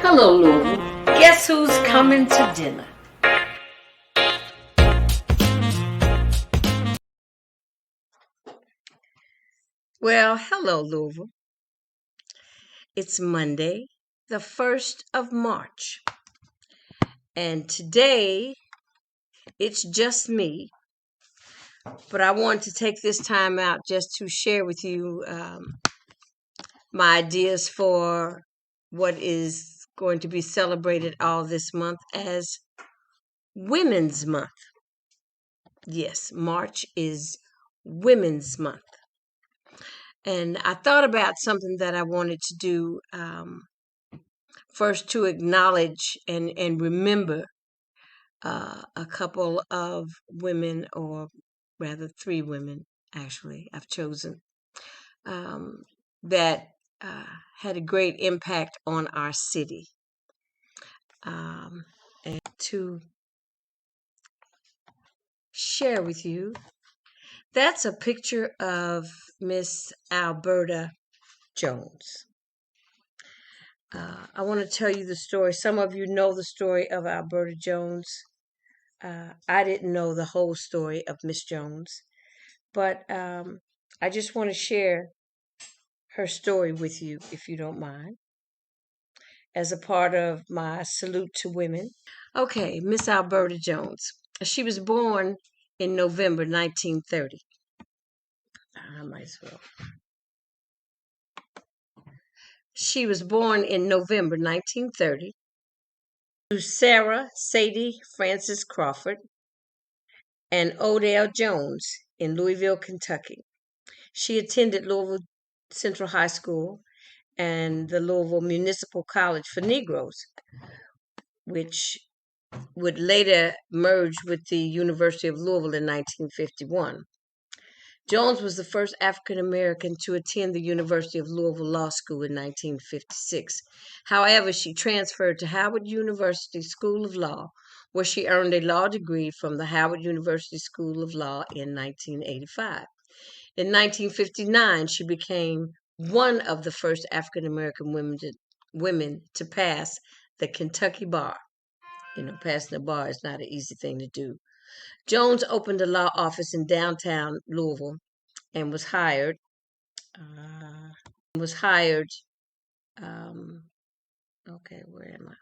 Hello, Louisville. Guess who's coming to dinner? Well, hello, Louisville. It's Monday, the 1st of March. And today, it's just me. But I want to take this time out just to share with you my ideas for what is going to be celebrated all this month as Women's Month. Yes, March is Women's Month. And I thought about something that I wanted to do first to acknowledge and remember a couple of women, or rather 3 women, actually, I've chosen, that had a great impact on our city. And to share with you, that's a picture of Miss Alberta Jones. I want to tell you the story. Some of you know the story of Alberta Jones. I didn't know the whole story of Miss Jones, but I just want to share her story with you, if you don't mind, as a part of my salute to women. Okay, Miss Alberta Jones. She was born in November 1930. I might as well. She was born in November 1930 to Sarah Sadie Frances Crawford and Odell Jones in Louisville, Kentucky. She attended Louisville Central High School and the Louisville Municipal College for Negroes, which would later merge with the University of Louisville in 1951. Jones was the first African American to attend the University of Louisville Law School in 1956. However, she transferred to Howard University School of Law, where she earned a law degree from the Howard University School of Law in 1985. In 1959, she became one of the first African American women to pass the Kentucky bar. You know, passing the bar is not an easy thing to do. Jones opened a law office in downtown Louisville and was hired. Okay, where am I?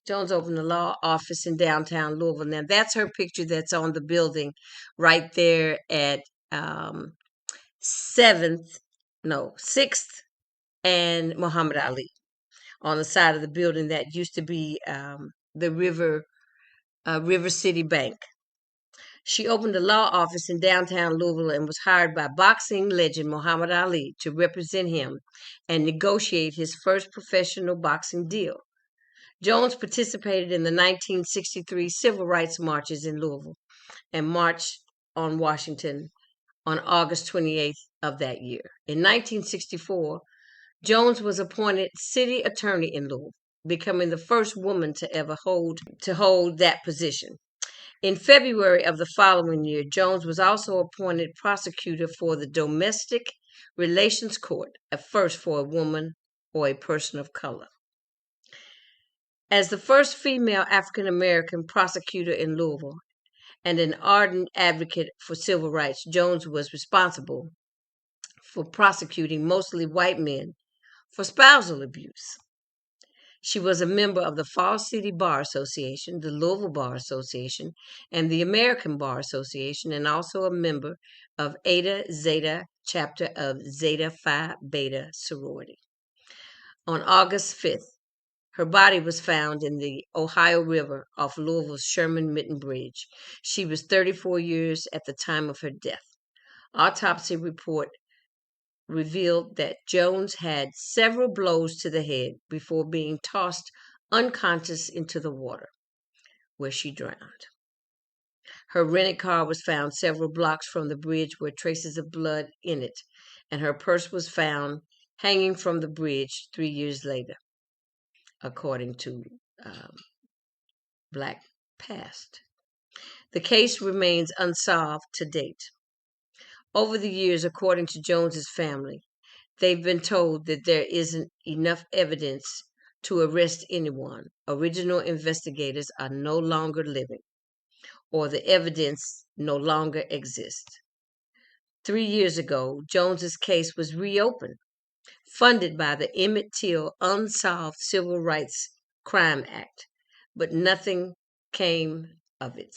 Jones opened a law office in downtown Louisville. Now that's her picture that's on the building right there at 6th and Muhammad Ali, on the side of the building that used to be the River City Bank. She opened a law office in downtown Louisville and was hired by boxing legend Muhammad Ali to represent him and negotiate his first professional boxing deal. Jones participated in the 1963 civil rights marches in Louisville and marched on Washington on August 28th of that year. In 1964, Jones was appointed city attorney in Louisville, becoming the first woman to ever hold that position. In February of the following year, Jones was also appointed prosecutor for the Domestic Relations Court, a first for a woman or a person of color. As the first female African American prosecutor in Louisville and an ardent advocate for civil rights, Jones was responsible for prosecuting mostly white men for spousal abuse. She was a member of the Falls City Bar Association, the Louisville Bar Association, and the American Bar Association, and also a member of Eta Zeta chapter of Zeta Phi Beta sorority. On August 5th, her body was found in the Ohio River off Louisville's Sherman-Mitten Bridge. She was 34 years at the time of her death. Autopsy report revealed that Jones had several blows to the head before being tossed unconscious into the water, where she drowned. Her rented car was found several blocks from the bridge with traces of blood in it, and her purse was found hanging from the bridge 3 years later, according to Black Past. The case remains unsolved to date. Over the years, according to Jones's family, they've been told that there isn't enough evidence to arrest anyone. Original investigators are no longer living, or the evidence no longer exists. 3 years ago, Jones's case was reopened, funded by the Emmett Till Unsolved Civil Rights Crime Act, but nothing came of it.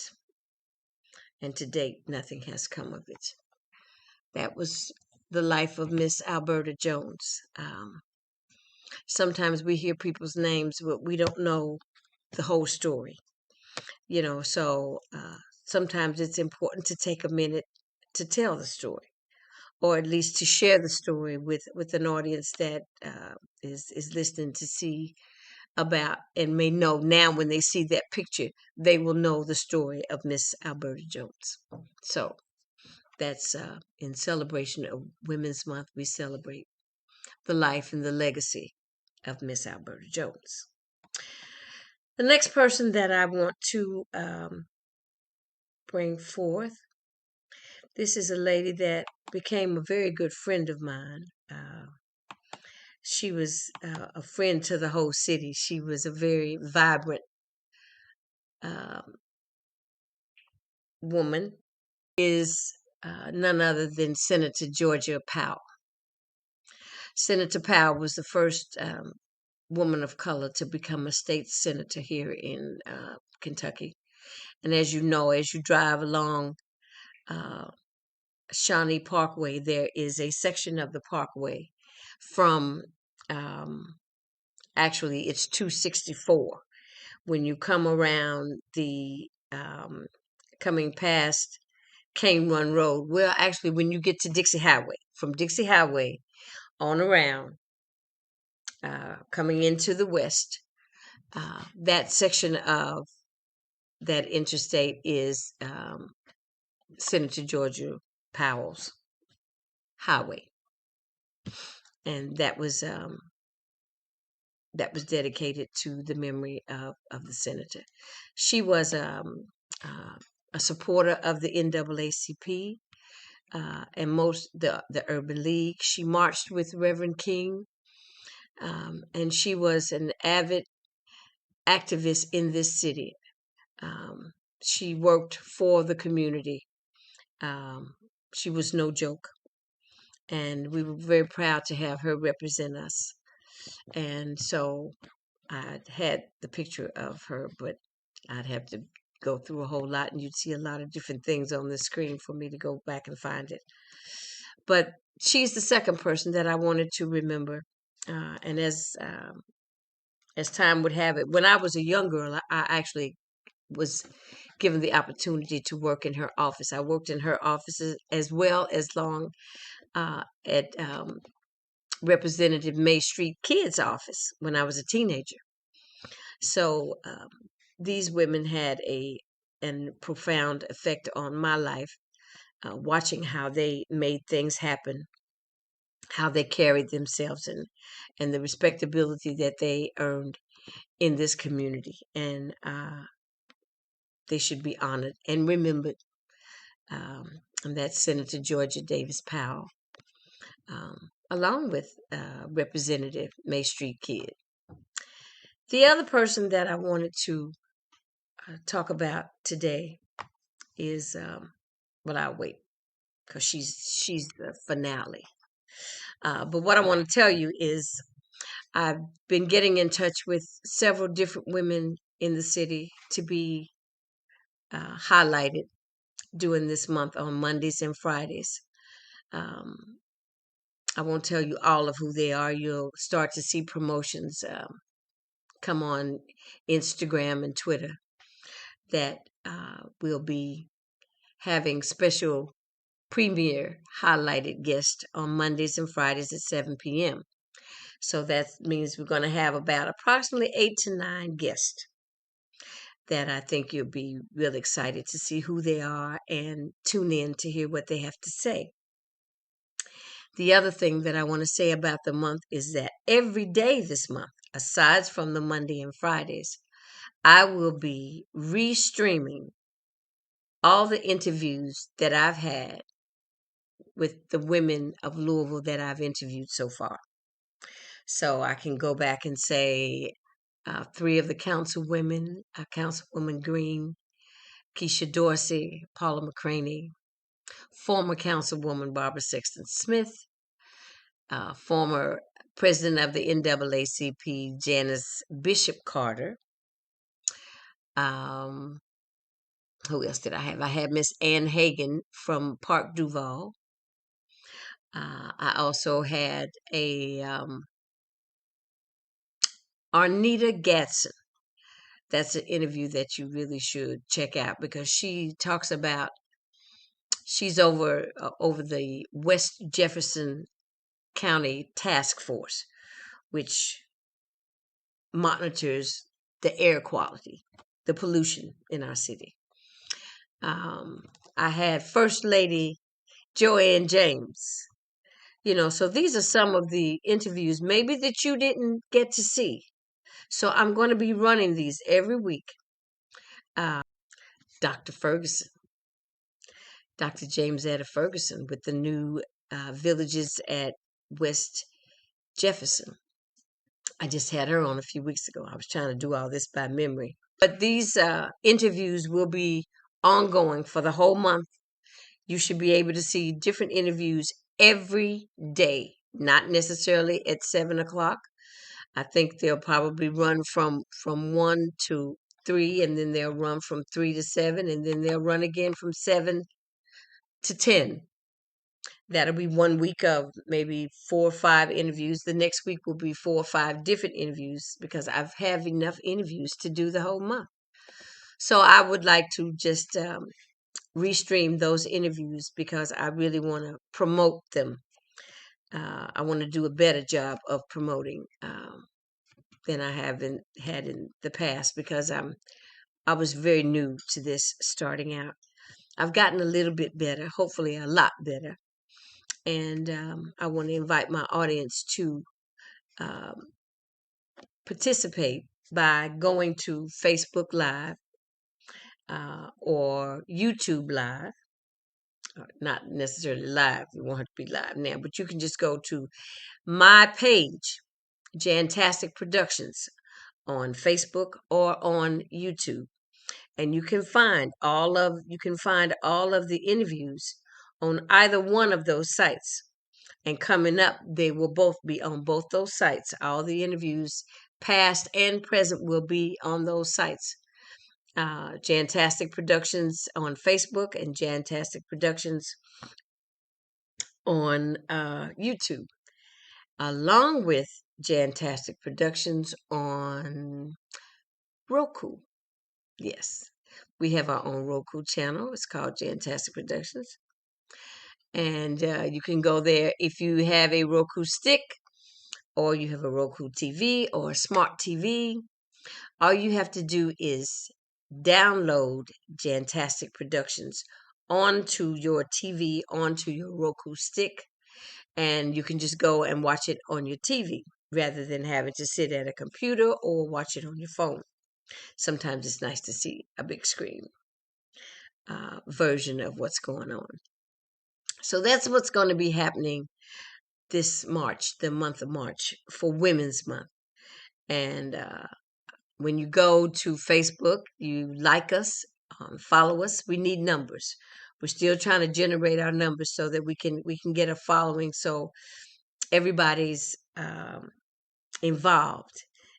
And to date, nothing has come of it. That was the life of Miss Alberta Jones. Sometimes we hear people's names, but we don't know the whole story. So sometimes it's important to take a minute to tell the story, or at least to share the story with an audience that is listening to see about and may know now. When they see that picture, they will know the story of Miss Alberta Jones. So that's in celebration of Women's Month, we celebrate the life and the legacy of Miss Alberta Jones. The next person that I want to bring forth, this is a lady that became a very good friend of mine. She was a friend to the whole city. She was a very vibrant woman. Is none other than Senator Georgia Powell. Senator Powell was the first woman of color to become a state senator here in Kentucky. And as you know, as you drive along Shawnee Parkway, there is a section of the parkway from, actually, it's 264. When you come around coming past Cane Run Road, well, actually, when you get to Dixie Highway, from Dixie Highway on around, coming into the west, that section of that interstate is Senator Georgia Powell's highway, and that was dedicated to the memory of the senator. She was a supporter of the NAACP and the Urban League. She marched with Reverend King, and she was an avid activist in this city. She worked for the community. She was no joke, and we were very proud to have her represent us. And so I had the picture of her, but I'd have to go through a whole lot, and you'd see a lot of different things on the screen for me to go back and find it. But she's the second person that I wanted to remember. And as time would have it, when I was a young girl, I actually was given the opportunity to work in her office. I worked in her offices as well as long at Representative May Street Kids' office when I was a teenager. So these women had a profound effect on my life, watching how they made things happen, how they carried themselves, and the respectability that they earned in this community. And they should be honored and remembered. And that's Senator Georgia Davis Powell, along with Representative May Street Kid. The other person that I wanted to talk about today is, well, I'll wait because she's the finale. But what I want to tell you is I've been getting in touch with several different women in the city to be highlighted during this month on Mondays and Fridays. I won't tell you all of who they are. You'll start to see promotions come on Instagram and Twitter that will be having special premiere highlighted guests on Mondays and Fridays at 7 p.m. So that means we're going to have about approximately 8 to 9 guests that I think you'll be real excited to see who they are and tune in to hear what they have to say. The other thing that I want to say about the month is that every day this month, aside from the Monday and Fridays, I will be restreaming all the interviews that I've had with the women of Louisville that I've interviewed so far. So I can go back and say 3 of the councilwomen, Councilwoman Green, Keisha Dorsey, Paula McCraney, former Councilwoman Barbara Sexton Smith, former President of the NAACP, Janice Bishop Carter. Who else did I have? I had Miss Ann Hagan from Park Duval. I also had a Arnita Gadsden. That's an interview that you really should check out because she talks about she's over the West Jefferson County Task Force, which monitors the air quality, the pollution in our city. I had First Lady Joanne James. So these are some of the interviews maybe that you didn't get to see. So I'm going to be running these every week. Dr. Ferguson, Dr. James Etta Ferguson with the new villages at West Jefferson. I just had her on a few weeks ago. I was trying to do all this by memory. But these interviews will be ongoing for the whole month. You should be able to see different interviews every day, not necessarily at 7 o'clock. I think they'll probably run from 1 to 3, and then they'll run from 3 to 7, and then they'll run again from 7 to 10. That'll be 1 week of maybe 4 or 5 interviews. The next week will be 4 or 5 different interviews because I have enough interviews to do the whole month. So I would like to just restream those interviews because I really want to promote them. I want to do a better job of promoting than I haven't had in the past because I was very new to this starting out. I've gotten a little bit better, hopefully a lot better. And I want to invite my audience to participate by going to Facebook Live or YouTube Live. Not necessarily live. You won't have to be live now, but you can just go to my page, Jantastic Productions, on Facebook or on YouTube, and you can find all of the interviews on either one of those sites. And coming up, they will both be on both those sites. All the interviews, past and present, will be on those sites. Jantastic Productions on Facebook and Jantastic Productions on YouTube, along with Jantastic Productions on Roku. Yes, we have our own Roku channel. It's called Jantastic Productions. And you can go there if you have a Roku stick or you have a Roku TV or a smart TV. All you have to do is download Jantastic Productions onto your TV, onto your Roku stick, and you can just go and watch it on your TV rather than having to sit at a computer or watch it on your phone. Sometimes it's nice to see a big screen version of what's going on. So that's what's going to be happening this March, the month of March, for Women's Month. And when you go to Facebook, you like us, follow us. We need numbers. We're still trying to generate our numbers so that we can get a following, so everybody's involved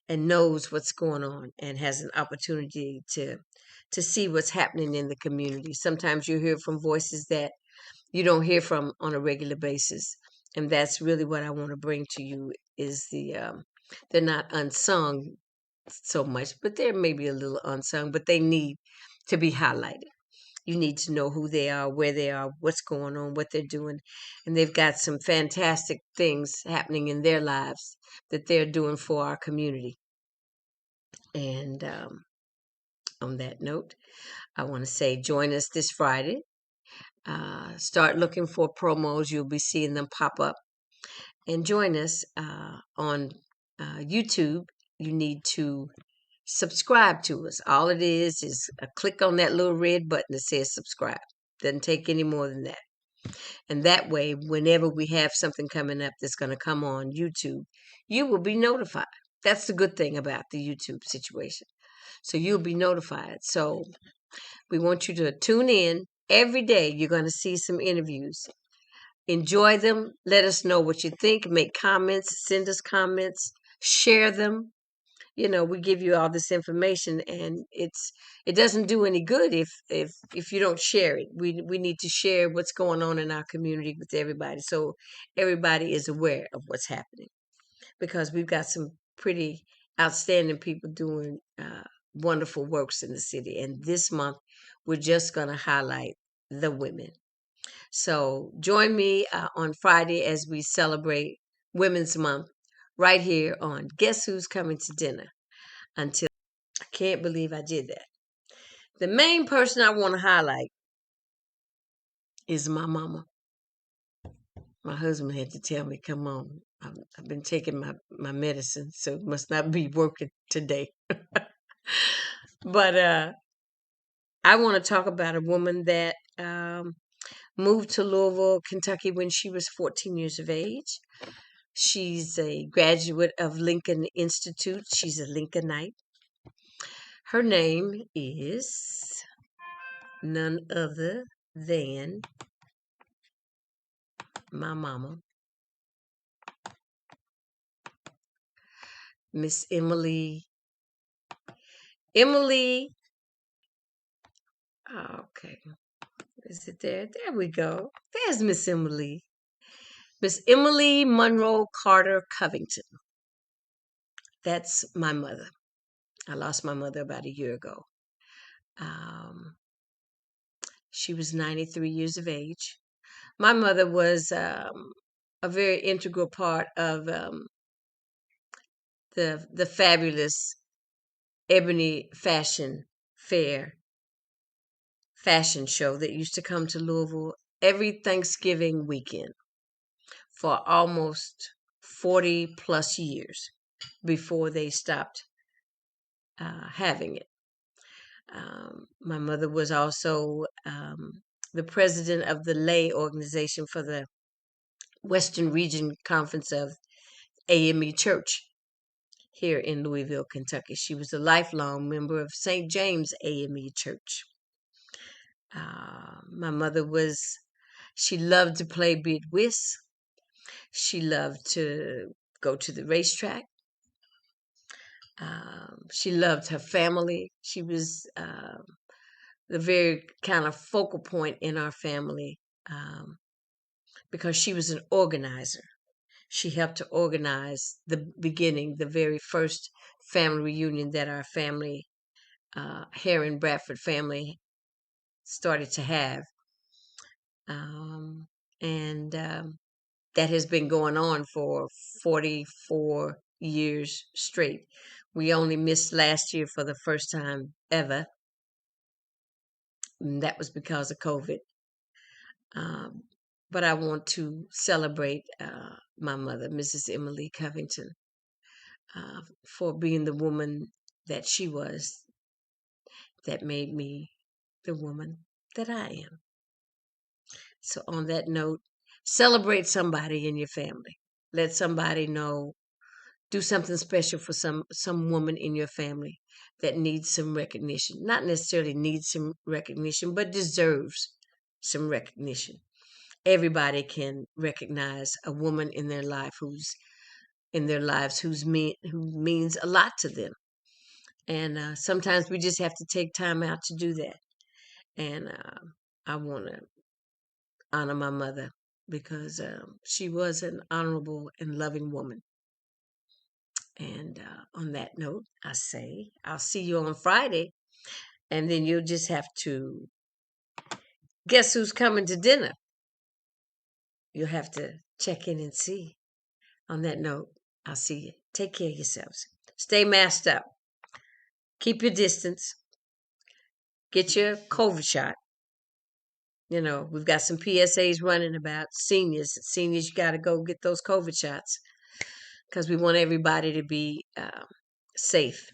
and knows what's going on and has an opportunity to see what's happening in the community. Sometimes you hear from voices that you don't hear from on a regular basis, and that's really what I want to bring to you. Is they're not unsung so much, but they're maybe a little unsung, but they need to be highlighted. You need to know who they are, where they are, what's going on, what they're doing. And they've got some fantastic things happening in their lives that they're doing for our community. And on that note, I want to say join us this Friday. Start looking for promos. You'll be seeing them pop up. And join us on YouTube. You need to subscribe to us. All it is a click on that little red button that says subscribe. Doesn't take any more than that. And that way, whenever we have something coming up that's going to come on YouTube, you will be notified. That's the good thing about the YouTube situation. So you'll be notified. So we want you to tune in every day. You're going to see some interviews. Enjoy them. Let us know what you think. Make comments. Send us comments. Share them. We give you all this information, and it doesn't do any good if you don't share it. We need to share what's going on in our community with everybody, so everybody is aware of what's happening, because we've got some pretty outstanding people doing wonderful works in the city. And this month, we're just going to highlight the women. So join me on Friday as we celebrate Women's Month right here on Guess Who's Coming to Dinner. Until I can't believe I did that. The main person I want to highlight is my mama. My husband had to tell me, come on, I've been taking my medicine, so it must not be working today. But I want to talk about a woman that moved to Louisville, Kentucky when she was 14 years of age. She's a graduate of Lincoln Institute. She's a Lincolnite. Her name is none other than my mama, Miss Emmalee. Emmalee, okay, is it there? There we go. There's Miss Emmalee. Miss Emmalee Monroe Carter Covington. That's my mother. I lost my mother about a year ago. She was 93 years of age. My mother was a very integral part of the fabulous Ebony Fashion Fair fashion show that used to come to Louisville every Thanksgiving weekend for almost 40 plus years before they stopped having it. My mother was also the president of the lay organization for the Western Region Conference of AME Church here in Louisville, Kentucky. She was a lifelong member of St. James AME Church. My mother she loved to play bid whist. She loved to go to the racetrack. She loved her family. She was the very kind of focal point in our family because she was an organizer. She helped to organize the very first family reunion that our family, Heron Bradford family, started to have. And that has been going on for 44 years straight. We only missed last year for the first time ever. And that was because of COVID. But I want to celebrate my mother, Mrs. Emmalee Covington, for being the woman that she was, that made me the woman that I am. So on that note, celebrate somebody in your family. Let somebody know. Do something special for some woman in your family that needs some recognition. Not necessarily needs some recognition, but deserves some recognition. Everybody can recognize a woman in their life who means a lot to them. And sometimes we just have to take time out to do that. And I want to honor my mother because she was an honorable and loving woman. And on that note, I say I'll see you on Friday, and then you'll just have to guess who's coming to dinner. You'll have to check in and see. On that note, I'll see you. Take care of yourselves. Stay masked up. Keep your distance. Get your COVID shot. We've got some PSAs running about seniors. Seniors, you got to go get those COVID shots because we want everybody to be safe.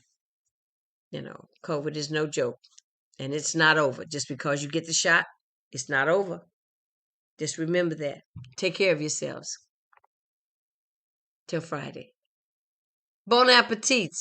COVID is no joke, and it's not over. Just because you get the shot, it's not over. Just remember that. Take care of yourselves. Till Friday. Bon appetit.